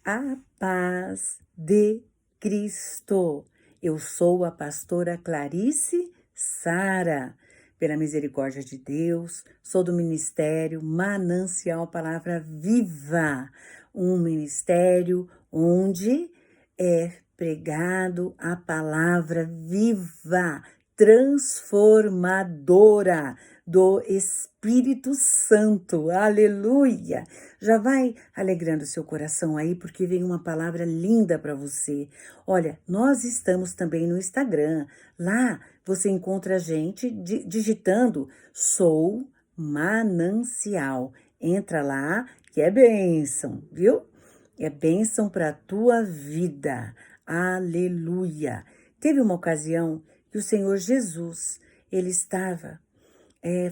A paz de Cristo. Eu sou a pastora Clarice Sara. Pela misericórdia de Deus, sou do ministério Manancial Palavra Viva, um ministério onde é pregado a palavra viva, transformadora do Espírito Santo. Aleluia! Já vai alegrando seu coração aí, porque vem uma palavra linda para você. Olha, nós estamos também no Instagram. Lá você encontra a gente digitando Sou Manancial. Entra lá, que é bênção, viu? É bênção para a tua vida. Aleluia! Teve uma ocasião que o Senhor Jesus, ele estava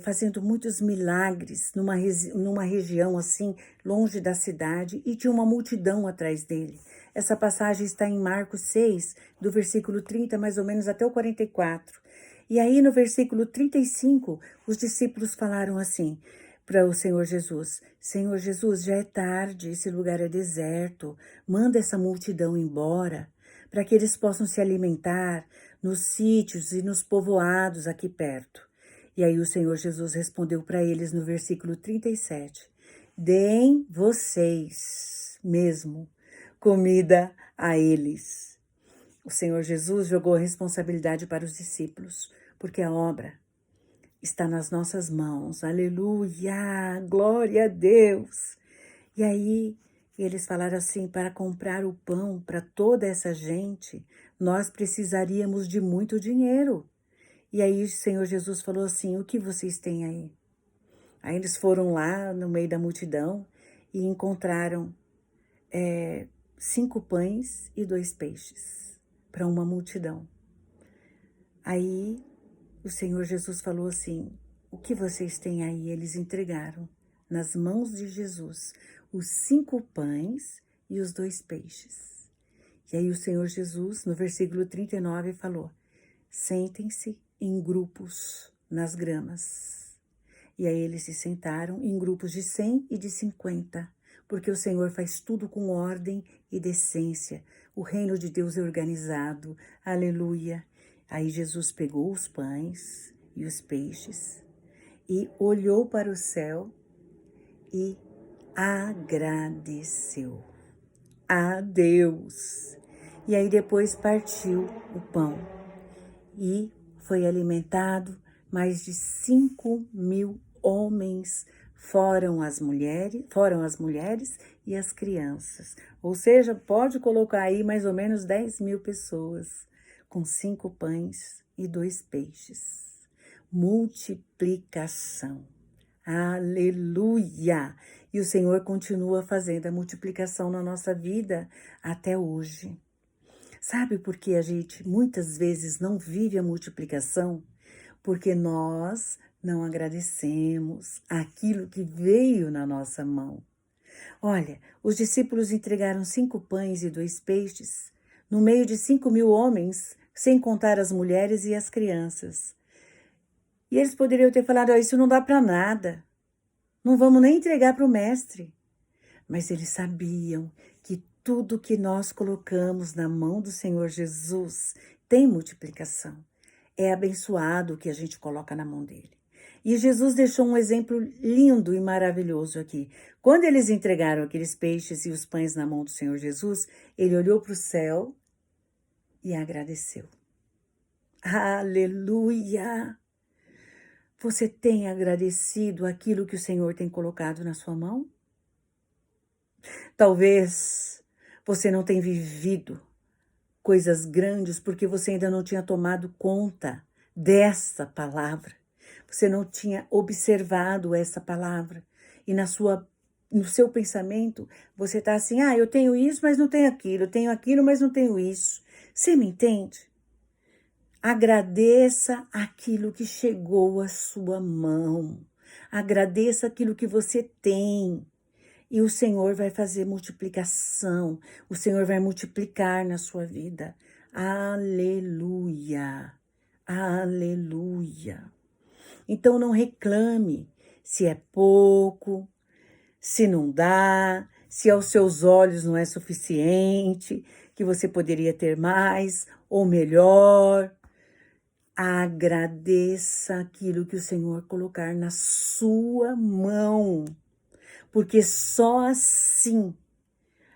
fazendo muitos milagres numa região assim, longe da cidade, e tinha uma multidão atrás dele. Essa passagem está em Marcos 6, do versículo 30, mais ou menos, até o 44. E aí, no versículo 35, os discípulos falaram assim para o Senhor Jesus: Senhor Jesus, já é tarde, esse lugar é deserto, manda essa multidão embora, para que eles possam se alimentar nos sítios e nos povoados aqui perto. E aí o Senhor Jesus respondeu para eles no versículo 37, deem vocês mesmo comida a eles. O Senhor Jesus jogou a responsabilidade para os discípulos, porque a obra está nas nossas mãos. Aleluia! Glória a Deus! E aí eles falaram assim, para comprar o pão para toda essa gente, nós precisaríamos de muito dinheiro. E aí o Senhor Jesus falou assim, o que vocês têm aí? Aí eles foram lá no meio da multidão e encontraram 5 pães e 2 peixes para uma multidão. Aí o Senhor Jesus falou assim, o que vocês têm aí? Eles entregaram nas mãos de Jesus os 5 pães e os 2 peixes. E aí o Senhor Jesus, no versículo 39, falou, sentem-se em grupos nas gramas. E aí eles se sentaram em grupos de 100 e de 50, porque o Senhor faz tudo com ordem e decência. O reino de Deus é organizado. Aleluia. Aí Jesus pegou os pães e os peixes e olhou para o céu e agradeceu a Deus. E aí depois partiu o pão e foi alimentado mais de 5.000 homens, foram as mulheres e as crianças. Ou seja, pode colocar aí mais ou menos 10.000 pessoas, com 5 pães e 2 peixes. Multiplicação. Aleluia! E o Senhor continua fazendo a multiplicação na nossa vida até hoje. Sabe por que a gente muitas vezes não vive a multiplicação? Porque nós não agradecemos aquilo que veio na nossa mão. Olha, os discípulos entregaram 5 pães e 2 peixes, no meio de 5.000 homens, sem contar as mulheres e as crianças. E eles poderiam ter falado, isso não dá para nada, não vamos nem entregar para o mestre. Mas eles sabiam que tudo que nós colocamos na mão do Senhor Jesus tem multiplicação. É abençoado o que a gente coloca na mão dele. E Jesus deixou um exemplo lindo e maravilhoso aqui. Quando eles entregaram aqueles peixes e os pães na mão do Senhor Jesus, ele olhou para o céu e agradeceu. Aleluia! Você tem agradecido aquilo que o Senhor tem colocado na sua mão? Talvez você não tenha vivido coisas grandes porque você ainda não tinha tomado conta dessa palavra. Você não tinha observado essa palavra. E no seu pensamento, você está assim, eu tenho isso, mas não tenho aquilo. Eu tenho aquilo, mas não tenho isso. Você me entende? Agradeça aquilo que chegou à sua mão. Agradeça aquilo que você tem. E o Senhor vai fazer multiplicação. O Senhor vai multiplicar na sua vida. Aleluia. Aleluia. Então não reclame se é pouco, se não dá, se aos seus olhos não é suficiente, que você poderia ter mais ou melhor. Agradeça aquilo que o Senhor colocar na sua mão, porque só assim,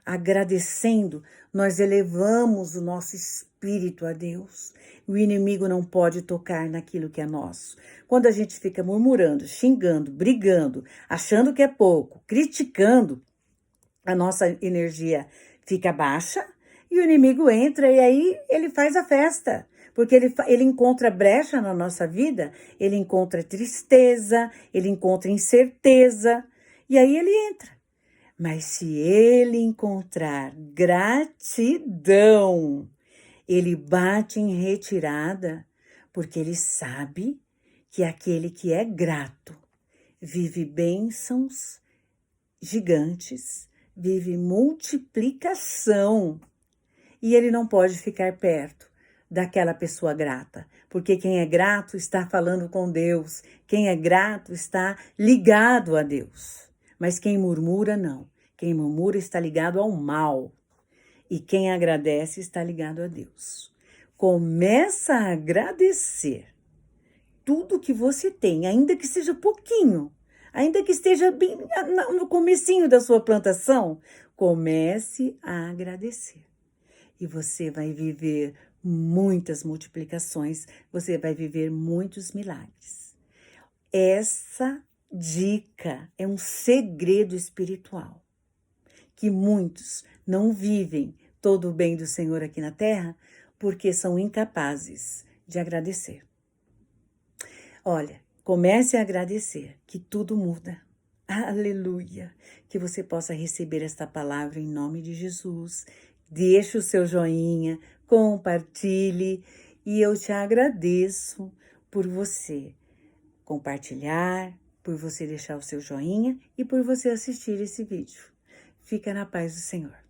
agradecendo, nós elevamos o nosso espírito a Deus. O inimigo não pode tocar naquilo que é nosso. Quando a gente fica murmurando, xingando, brigando, achando que é pouco, criticando, a nossa energia fica baixa e o inimigo entra e aí ele faz a festa. Porque ele encontra brecha na nossa vida, ele encontra tristeza, ele encontra incerteza, e aí ele entra. Mas se ele encontrar gratidão, ele bate em retirada, porque ele sabe que aquele que é grato vive bênçãos gigantes, vive multiplicação. E ele não pode ficar perto daquela pessoa grata, porque quem é grato está falando com Deus, quem é grato está ligado a Deus. Mas quem murmura, não. Quem murmura está ligado ao mal. E quem agradece está ligado a Deus. Começa a agradecer tudo que você tem, ainda que seja pouquinho, ainda que esteja bem no comecinho da sua plantação, comece a agradecer. E você vai viver muitas multiplicações, você vai viver muitos milagres. Essa dica é um segredo espiritual, que muitos não vivem todo o bem do Senhor aqui na terra, porque são incapazes de agradecer. Olha, comece a agradecer, que tudo muda. Aleluia! Que você possa receber esta palavra em nome de Jesus. Deixe o seu joinha, compartilhe e eu te agradeço por você compartilhar, por você deixar o seu joinha e por você assistir esse vídeo. Fica na paz do Senhor.